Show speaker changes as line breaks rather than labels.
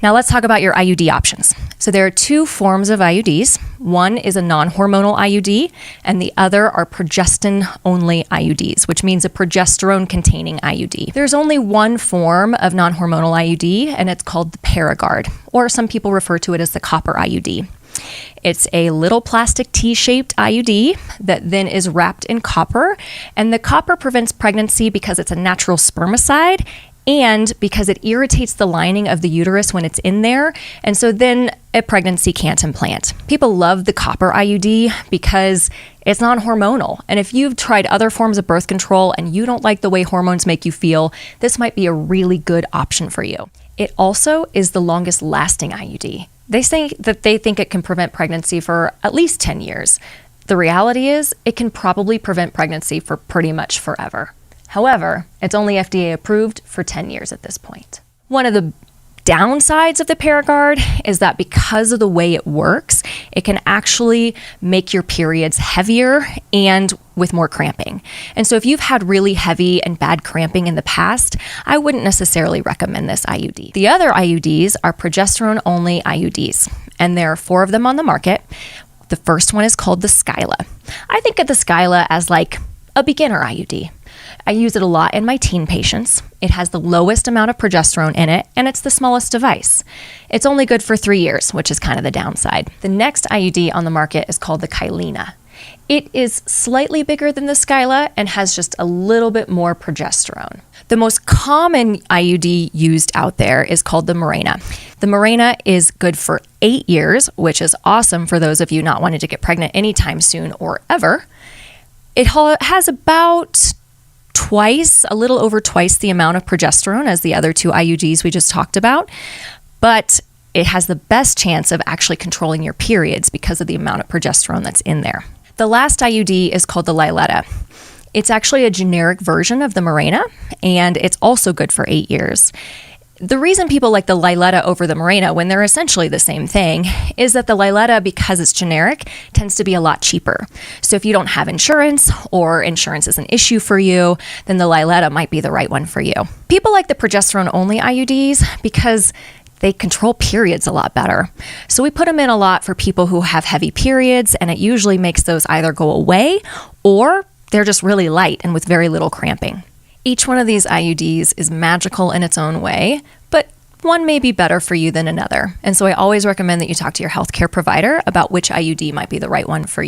Now let's talk about your IUD options. So there are two forms of IUDs. One is a non-hormonal IUD, and the other are progestin-only IUDs, which means a progesterone-containing IUD. There's only one form of non-hormonal IUD, and it's called the Paragard, or some people refer to it as the copper IUD. It's a little plastic T-shaped IUD that then is wrapped in copper, and the copper prevents pregnancy because it's a natural spermicide and because it irritates the lining of the uterus when it's in there, and so then a pregnancy can't implant. People love the copper IUD because it's non-hormonal, and if you've tried other forms of birth control and you don't like the way hormones make you feel, this might be a really good option for you. It also is the longest lasting IUD. They say that they think it can prevent pregnancy for at least 10 years. The reality is it can probably prevent pregnancy for pretty much forever. However, it's only FDA approved for 10 years at this point. One of the downsides of the Paragard is that because of the way it works, it can actually make your periods heavier and with more cramping. And so if you've had really heavy and bad cramping in the past, I wouldn't necessarily recommend this IUD. The other IUDs are progesterone-only IUDs, and there are 4 of them on the market. The first one is called the Skyla. I think of the Skyla as like a beginner IUD. I use it a lot in my teen patients. It has the lowest amount of progesterone in it, and it's the smallest device. It's only good for 3 years, which is kind of the downside. The next IUD on the market is called the Kyleena. It is slightly bigger than the Skyla and has just a little bit more progesterone. The most common IUD used out there is called the Mirena. The Mirena is good for 8 years, which is awesome for those of you not wanting to get pregnant anytime soon or ever. It has about a little over twice the amount of progesterone as the other 2 IUDs we just talked about, but it has the best chance of actually controlling your periods because of the amount of progesterone that's in there. The last IUD is called the Liletta. It's actually a generic version of the Mirena, and it's also good for 8 years. The reason people like the Liletta over the Mirena, when they're essentially the same thing, is that the Liletta, because it's generic, tends to be a lot cheaper. So if you don't have insurance or insurance is an issue for you, then the Liletta might be the right one for you. People like the progesterone-only IUDs because they control periods a lot better. So we put them in a lot for people who have heavy periods, and it usually makes those either go away or they're just really light and with very little cramping. Each one of these IUDs is magical in its own way, but one may be better for you than another. And so I always recommend that you talk to your healthcare provider about which IUD might be the right one for you.